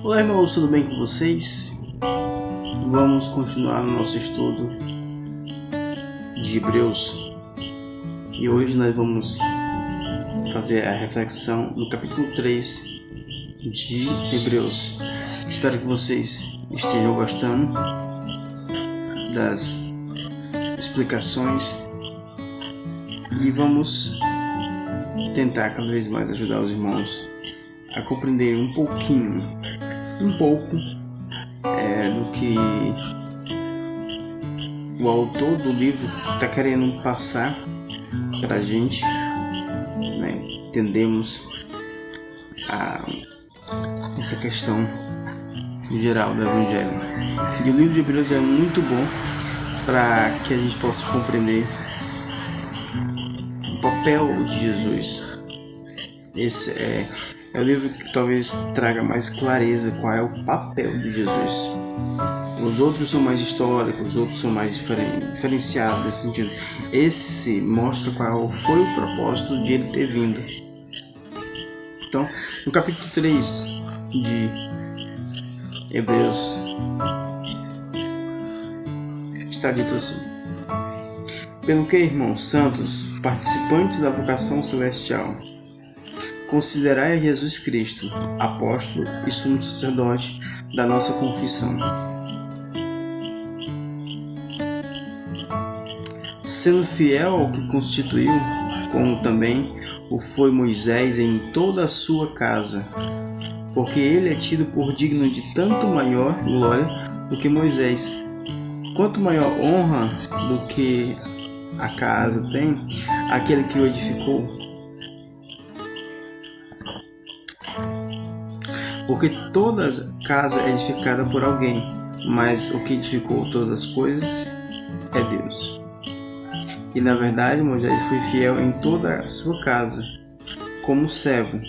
Olá, irmãos, tudo bem com vocês? Vamos continuar no nosso estudo de Hebreus e hoje nós vamos fazer a reflexão no capítulo 3 de Hebreus. Espero que vocês estejam gostando das explicações e vamos tentar cada vez mais ajudar os irmãos a compreenderem um pouco do que o autor do livro está querendo passar para a gente, né? Entendemos essa questão geral do Evangelho. E o livro de Hebreus é muito bom para que a gente possa compreender o papel de Jesus. Esse é o livro que talvez traga mais clareza qual é o papel de Jesus. Os outros são mais históricos, os outros são mais diferenciados nesse sentido. Esse mostra qual foi o propósito de ele ter vindo. Então, no capítulo 3 de Hebreus, está dito assim: pelo que, irmãos santos, participantes da vocação celestial, considerai a Jesus Cristo, apóstolo e sumo sacerdote da nossa confissão, sendo fiel ao que constituiu, como também o foi Moisés em toda a sua casa, porque ele é tido por digno de tanto maior glória do que Moisés, quanto maior honra do que a casa tem aquele que o edificou. Porque toda casa é edificada por alguém, mas o que edificou todas as coisas é Deus. E na verdade Moisés foi fiel em toda a sua casa, como servo,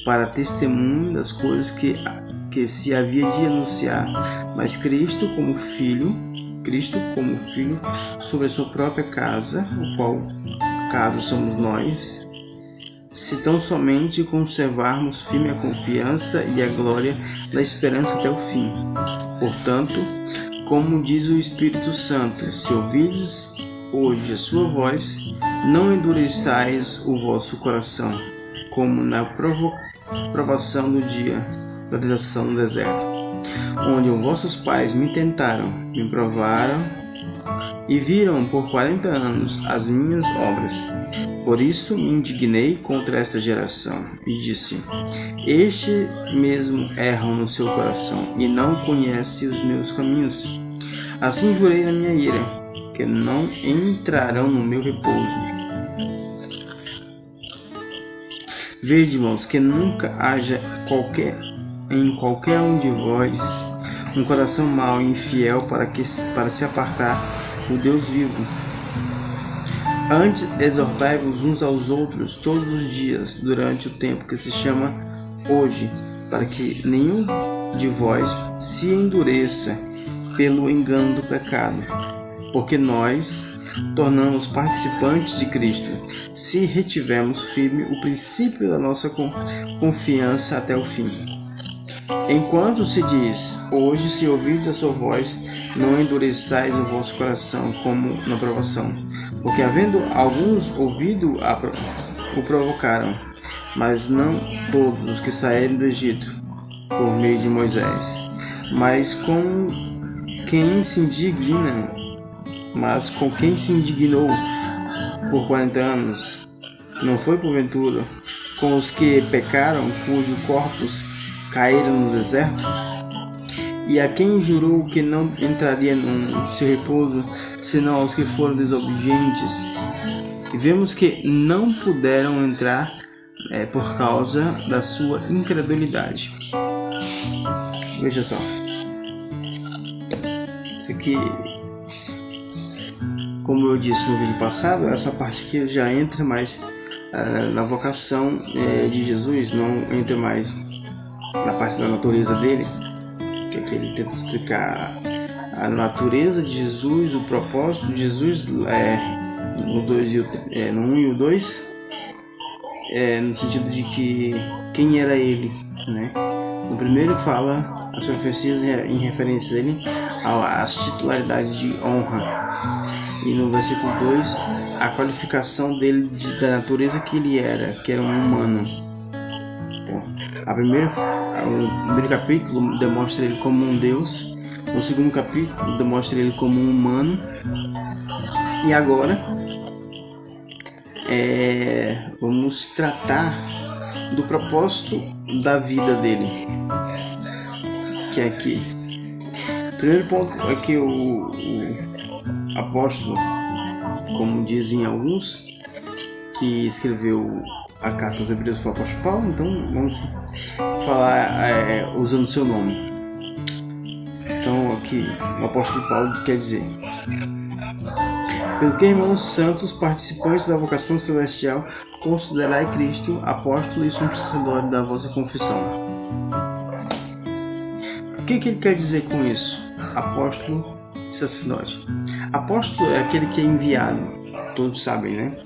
para testemunho das coisas que se havia de anunciar, mas Cristo como filho sobre a sua própria casa, o qual casa somos nós, se tão somente conservarmos firme a confiança e a glória da esperança até o fim. Portanto, como diz o Espírito Santo, se ouvirdes hoje a sua voz, não endureçais o vosso coração, como na provação do dia da tentação no deserto, onde os vossos pais me tentaram, me provaram e viram por 40 anos as minhas obras. Por isso me indignei contra esta geração e disse: este mesmo erram no seu coração e não conhece os meus caminhos. Assim jurei na minha ira, que não entrarão no meu repouso. Vede, irmãos, que nunca haja em qualquer um de vós um coração mau e infiel para se apartar do Deus vivo. Antes, exortai-vos uns aos outros todos os dias, durante o tempo que se chama hoje, para que nenhum de vós se endureça pelo engano do pecado. Porque nós tornamos participantes de Cristo, se retivermos firme o princípio da nossa confiança até o fim. Enquanto se diz, hoje se ouvirdes a sua voz, não endureçais o vosso coração como na provação, porque havendo alguns ouvido o provocaram, mas não todos os que saíram do Egito por meio de Moisés. Mas com quem se indignou por 40 anos, não foi porventura com os que pecaram, cujos corpos caíram no deserto? E a quem jurou que não entraria no seu repouso, senão aos que foram desobedientes? E vemos que não puderam entrar por causa da sua incredulidade. Veja só. Isso aqui, como eu disse no vídeo passado, essa parte aqui já entra mais na vocação de Jesus, não entra mais na parte da natureza dele, que aqui ele tenta explicar a natureza de Jesus, o propósito de Jesus no 1 e o 2, no sentido de que quem era ele, né? No primeiro fala as profecias em referência dele às titularidades de honra. E no versículo 2, a qualificação dele da natureza que ele era, que era um humano. O primeiro capítulo demonstra ele como um Deus. No segundo capítulo demonstra ele como um humano. E agora vamos tratar do propósito da vida dele, que é aqui. O primeiro ponto é que o apóstolo, como dizem alguns, que escreveu a carta aos Hebreus foi o apóstolo Paulo, então vamos falar usando seu nome. Então aqui o apóstolo Paulo quer dizer: pelo que, irmãos santos, participantes da vocação celestial, considerai Cristo apóstolo e sumo sacerdote da vossa confissão. O que ele quer dizer com isso? Apóstolo e sacerdote. Apóstolo é aquele que é enviado, todos sabem, né?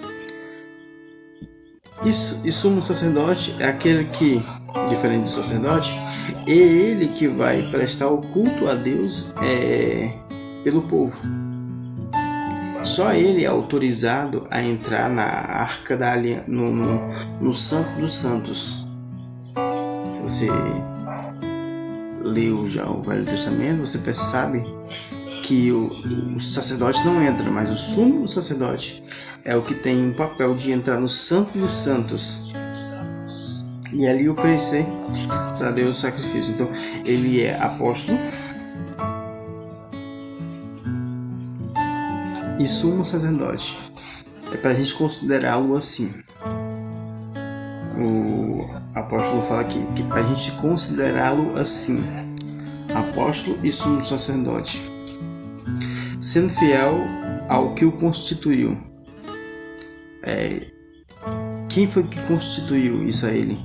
E sumo sacerdote é aquele que, diferente do sacerdote, é ele que vai prestar o culto a Deus pelo povo. Só ele é autorizado a entrar na arca da aliança, no Santo dos Santos. Se você leu já o Velho Testamento, você percebe que o sacerdote não entra, mas o sumo sacerdote é o que tem o papel de entrar no Santo dos Santos e ali oferecer para Deus o sacrifício. Então, ele é apóstolo e sumo sacerdote. É para a gente considerá-lo assim. O apóstolo fala aqui que para a gente considerá-lo assim: apóstolo e sumo sacerdote, sendo fiel ao que o constituiu. Quem foi que constituiu isso a ele?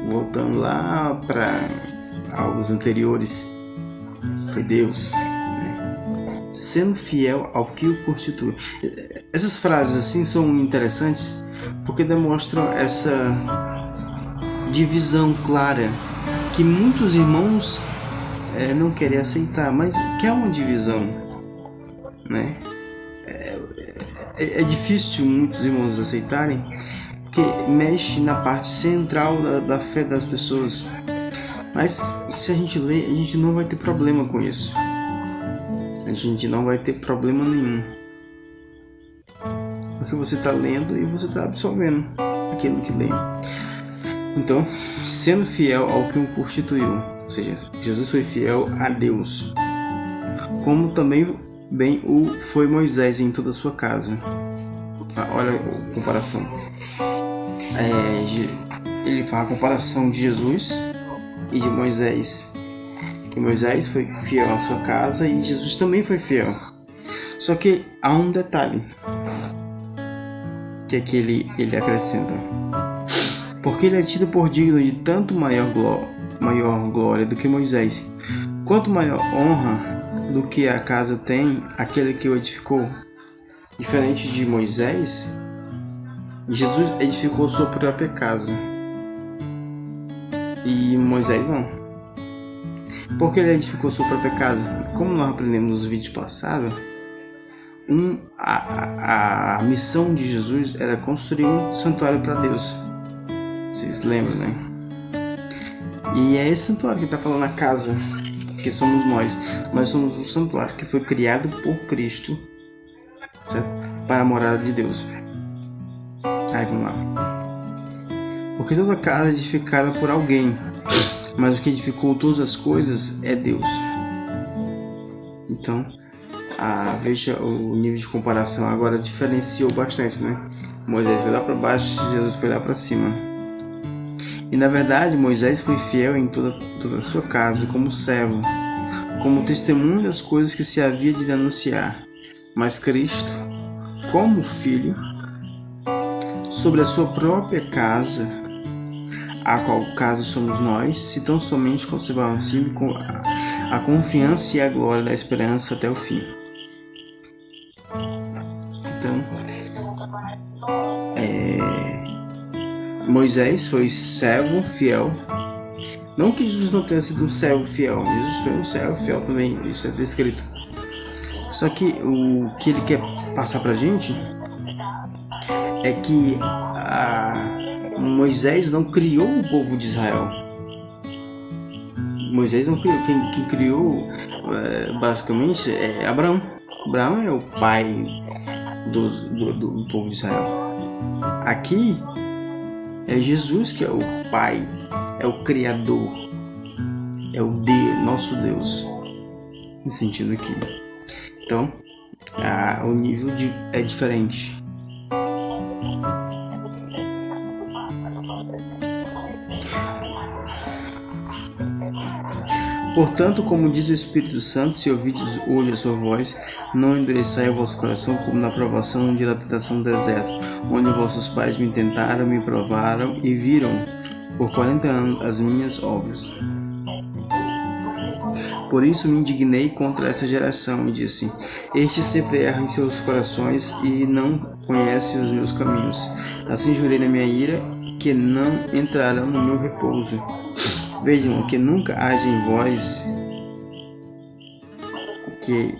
Voltando lá para aulas anteriores, foi Deus. Sendo fiel ao que o constitui. Essas frases assim são interessantes porque demonstram essa divisão clara que muitos irmãos não querem aceitar, mas que é uma divisão, né? É difícil muitos irmãos aceitarem, porque mexe na parte central da fé das pessoas. Mas se a gente ler, a gente não vai ter problema com isso. A gente não vai ter problema nenhum, porque você está lendo e você está absorvendo aquilo que lê. Então, sendo fiel ao que o constituiu, ou seja, Jesus foi fiel a Deus, como também bem o foi Moisés em toda a sua casa. Olha a comparação. Ele faz a comparação de Jesus e de Moisés. Que Moisés foi fiel à sua casa e Jesus também foi fiel. Só que há um detalhe que é que ele acrescenta: porque ele é tido por digno de tanto maior glória do que Moisés, quanto maior honra do que a casa tem aquele que o edificou. Diferente de Moisés, Jesus edificou sua própria casa e Moisés não. Porque ele edificou sua própria casa. Como nós aprendemos nos vídeos passados, a missão de Jesus era construir um santuário para Deus. Vocês lembram, né? E é esse santuário que está falando, a casa, que somos nós. Nós somos o santuário que foi criado por Cristo, certo? Para a morada de Deus. Aí vamos lá. Porque toda casa é edificada por alguém, mas o que edificou todas as coisas é Deus. Então, veja o nível de comparação. Agora diferenciou bastante, né? Moisés foi lá para baixo, Jesus foi lá para cima. E na verdade, Moisés foi fiel em toda a sua casa, como servo, como testemunho das coisas que se havia de anunciar. Mas Cristo, como filho, sobre a sua própria casa, a qual casa somos nós, se tão somente conservarmos firme com a confiança e a glória da esperança até o fim. Então, Moisés foi servo fiel. Não que Jesus não tenha sido um servo fiel, Jesus foi um servo fiel também, isso é descrito. Só que o que ele quer passar pra gente é que Moisés não criou o povo de Israel. Moisés não criou, quem criou basicamente é Abraão. Abraão é o pai do povo de Israel. Aqui é Jesus que é o pai, é o criador, é o nosso Deus, nesse sentido aqui. Então, o nível é diferente. Portanto, como diz o Espírito Santo, se ouvides hoje a sua voz, não endureçai o vosso coração como na provação no dia da tentação no deserto, onde vossos pais me tentaram, me provaram e viram por 40 anos as minhas obras. Por isso me indignei contra essa geração e disse: estes sempre erram em seus corações e não conhecem os meus caminhos. Assim jurei na minha ira que não entrarão no meu repouso. Vejam que nunca haja em vós que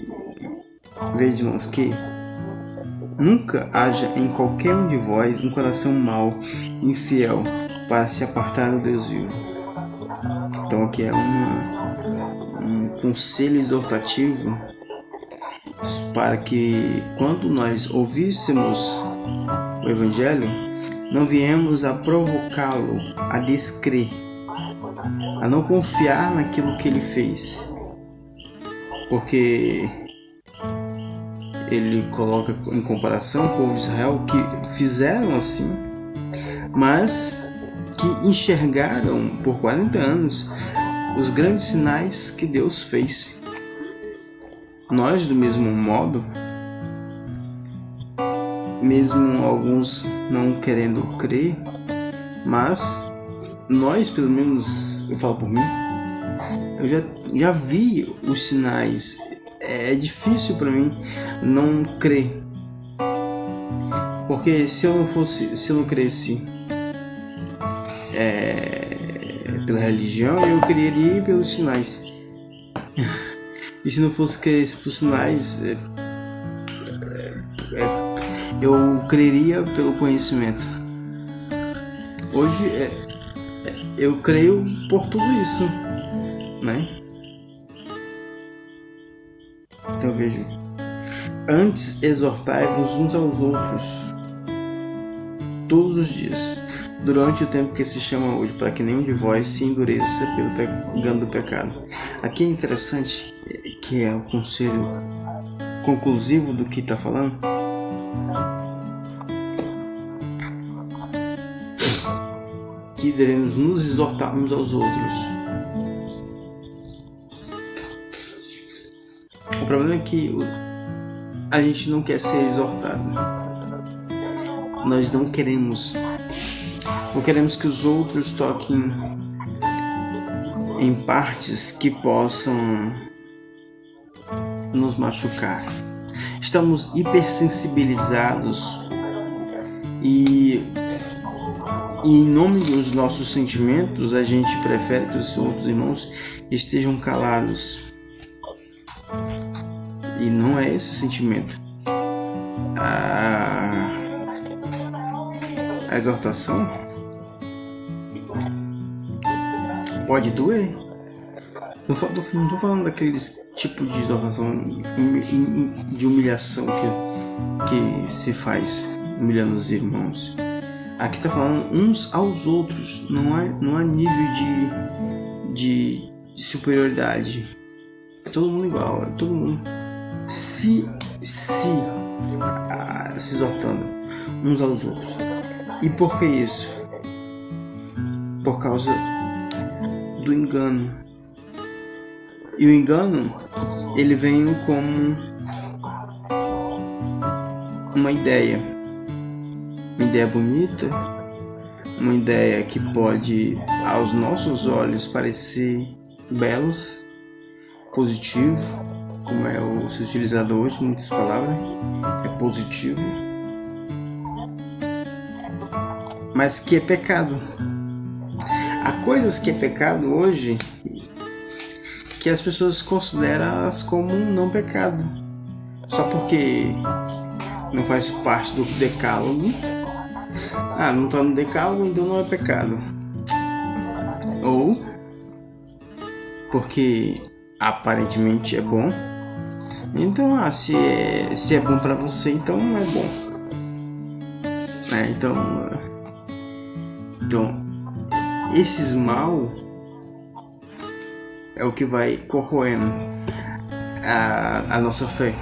nunca haja em qualquer um de vós um coração mau, infiel, para se apartar do Deus vivo. Então aqui é um conselho exortativo para que quando nós ouvíssemos o Evangelho, não viemos a provocá-lo a descrer, a não confiar naquilo que ele fez, porque ele coloca em comparação o povo de Israel que fizeram assim, mas que enxergaram por 40 anos os grandes sinais que Deus fez. Nós, do mesmo modo, mesmo alguns não querendo crer, mas nós, pelo menos, eu falo por mim, eu já vi os sinais. É difícil para mim não crer, porque se eu não cresci pela religião, eu creria pelos sinais. E se não fosse crer pelos sinais, eu creria pelo conhecimento. Hoje eu creio por tudo isso, né? Então eu vejo: antes exortai-vos uns aos outros todos os dias, durante o tempo que se chama hoje, para que nenhum de vós se endureça pelo engano do pecado. Aqui é interessante, que é o conselho conclusivo do que está falando. Que devemos nos exortar uns aos outros. O problema é que a gente não quer ser exortado. Nós não queremos que os outros toquem em partes que possam nos machucar. Estamos hipersensibilizados e em nome dos nossos sentimentos, a gente prefere que os outros irmãos estejam calados. E não é esse sentimento. A exortação pode doer. Não estou falando daqueles tipo de exortação de humilhação que se faz humilhando os irmãos. Aqui está falando uns aos outros, não há nível de superioridade. É todo mundo igual, é todo mundo se exortando uns aos outros. E por que isso? Por causa do engano. E o engano, ele vem como uma ideia bonita, uma ideia que pode aos nossos olhos parecer belos, positivo, como é o se utilizado hoje, muitas palavras, é positivo. mas que é pecado. Há coisas que é pecado hoje que as pessoas consideram como um não pecado, só porque não faz parte do decálogo. Não está no decálogo, então não é pecado. Ou porque aparentemente é bom, então se é bom para você, então não é bom. Então esses mal é o que vai corroendo a nossa fé.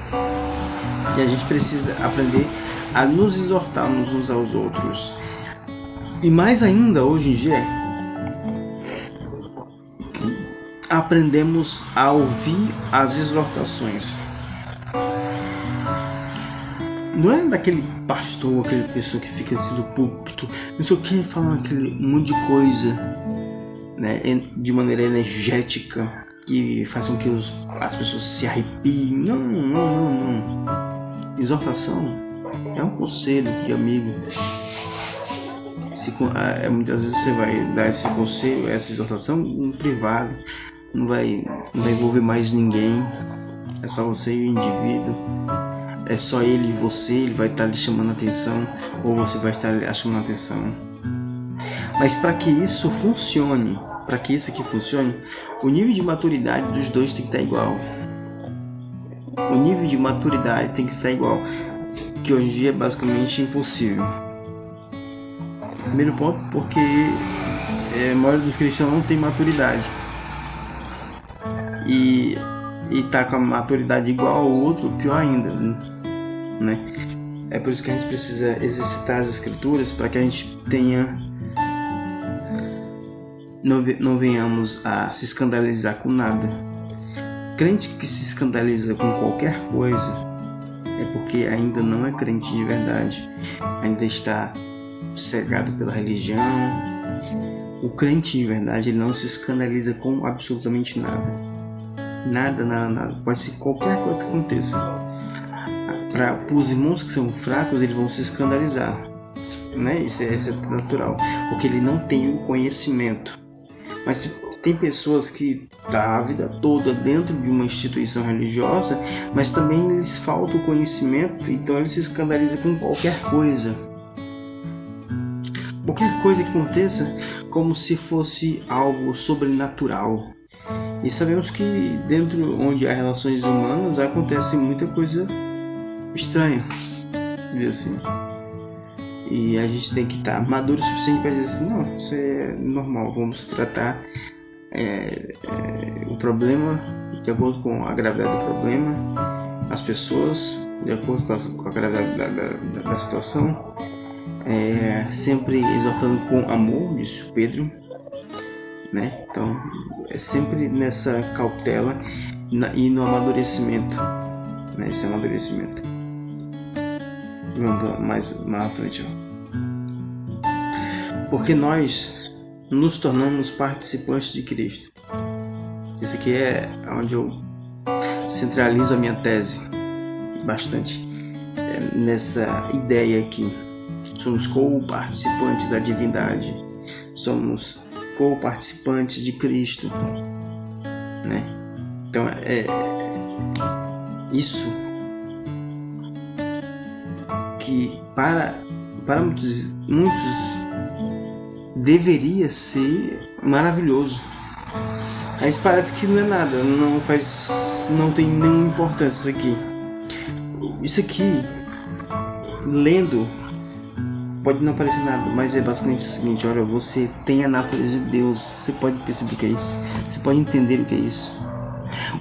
E a gente precisa aprender a nos exortarmos uns aos outros. E mais ainda, hoje em dia, aprendemos a ouvir as exortações. Não é daquele pastor, aquele pessoa que fica assim do púlpito, não sei o que, falando aquele monte de coisa, né, de maneira energética, que faz com que as pessoas se arrepiem. Não. Exortação é um conselho de amigo. Muitas vezes você vai dar esse conselho, essa exortação em privado, não vai envolver mais ninguém, é só você e o indivíduo, é só ele e você, ele vai estar lhe chamando a atenção, ou você vai estar lhe chamando a atenção. Mas para que isso funcione, o nível de maturidade dos dois tem que estar igual. O nível de maturidade tem que estar igual, que hoje em dia é basicamente impossível. Primeiro ponto, porque a maioria dos cristãos não tem maturidade. E tá com a maturidade igual ao outro, pior ainda, né? É por isso que a gente precisa exercitar as escrituras, para que a gente não venhamos a se escandalizar com nada. Crente que se escandaliza com qualquer coisa é porque ainda não é crente de verdade, ainda está cegado pela religião. O crente de verdade, ele não se escandaliza com absolutamente nada. Nada. Pode ser qualquer coisa que aconteça. Para os irmãos que são fracos, eles vão se escandalizar, né? Isso é natural, porque ele não tem o conhecimento. Mas tem pessoas que tá a vida toda dentro de uma instituição religiosa, mas também lhes falta o conhecimento, então eles se escandalizam com qualquer coisa. Qualquer coisa que aconteça, como se fosse algo sobrenatural. E sabemos que dentro onde há relações humanas acontece muita coisa estranha, assim. E a gente tem que estar maduro o suficiente para dizer assim, não, isso é normal, vamos tratar o problema de acordo com a gravidade do problema, as pessoas de acordo com a gravidade da situação, sempre exortando com amor, disse Pedro, né? Então é sempre nessa cautela e no amadurecimento, né? Esse amadurecimento. Vamos mais à frente, porque nós nos tornamos participantes de Cristo. Esse aqui é onde eu centralizo a minha tese bastante, nessa ideia aqui. Somos co-participantes da divindade, somos co-participantes de Cristo, né? Então isso que para muitos deveria ser maravilhoso, mas parece que não é nada, não tem nenhuma importância isso aqui lendo pode não parecer nada, mas é basicamente o seguinte: olha, você tem a natureza de Deus, você pode perceber o que é isso, você pode entender o que é isso.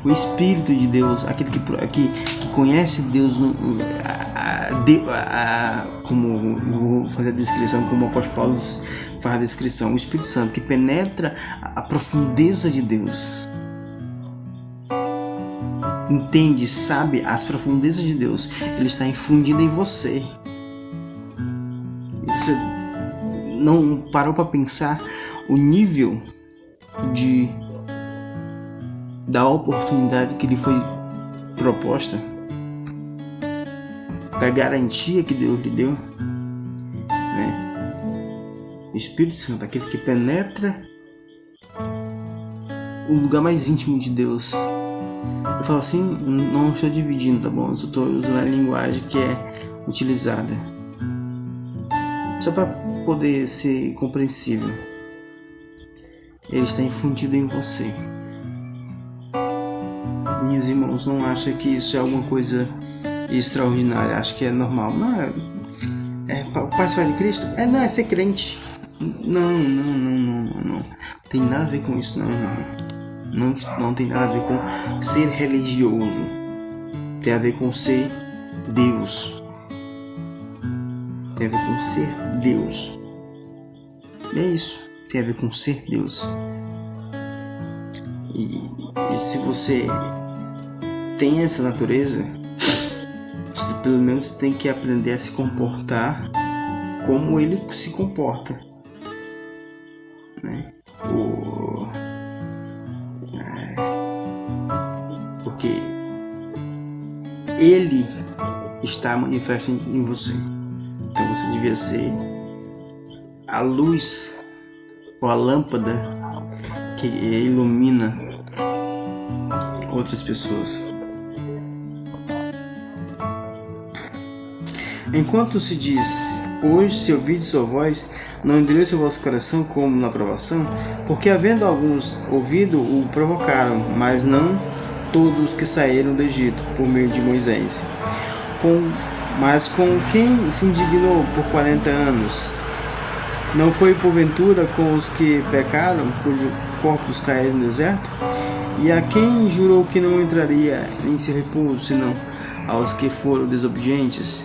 O Espírito de Deus, aquele que conhece Deus, como vou fazer a descrição, como o apóstolo Paulo faz a descrição, o Espírito Santo que penetra a profundeza de Deus, entende, sabe as profundezas de Deus, ele está infundido em você. Você não parou para pensar o nível da oportunidade que lhe foi proposta, da garantia que Deus lhe deu, né? Espírito Santo, aquele que penetra o lugar mais íntimo de Deus. Eu falo assim, não estou dividindo, tá bom? Eu estou usando a linguagem que é utilizada, só para poder ser compreensível. Ele está infundido em você. E os irmãos não acham que isso é alguma coisa extraordinária, acho que é normal. Não, participar de Cristo? Não, é ser crente. Não. Tem nada a ver com isso, não tem nada a ver com ser religioso. Tem a ver com ser Deus. Tem a ver com ser Deus. É isso. Tem a ver com ser Deus. E se você tem essa natureza, você pelo menos tem que aprender a se comportar como ele se comporta, né? Porque ele está manifesto em você. Então você devia ser a luz ou a lâmpada que ilumina outras pessoas. Enquanto se diz: hoje, se ouvides sua voz, não endureça o vosso coração como na provação, porque havendo alguns ouvido, o provocaram, mas não todos os que saíram do Egito por meio de Moisés. Mas com quem se indignou por 40 anos? Não foi porventura com os que pecaram, cujos corpos caíram no deserto? E a quem jurou que não entraria em seu repouso, senão aos que foram desobedientes?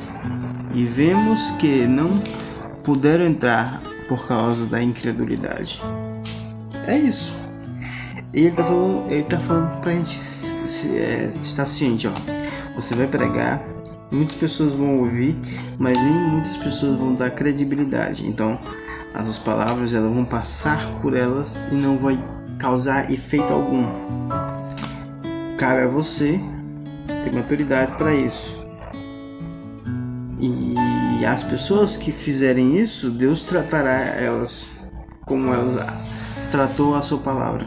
E vemos que não puderam entrar por causa da incredulidade. É isso. Ele tá falando pra gente estar ciente, ó. Você vai pregar, muitas pessoas vão ouvir, mas nem muitas pessoas vão dar credibilidade. Então, as suas palavras, elas vão passar por elas e não vai causar efeito algum. Cabe a você ter maturidade para isso. E as pessoas que fizerem isso, Deus tratará elas como elas tratou a sua palavra.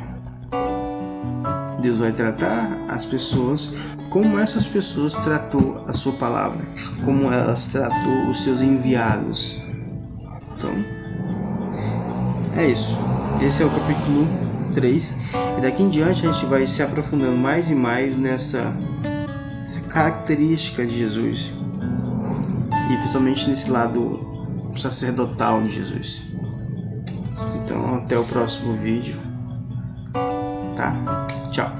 Deus vai tratar as pessoas como essas pessoas tratou a sua palavra, como elas tratou os seus enviados. Então, é isso. Esse é o capítulo 3. E daqui em diante a gente vai se aprofundando mais e mais nessa característica de Jesus. E principalmente nesse lado sacerdotal de Jesus. Então, até o próximo vídeo. Tá? Tchau.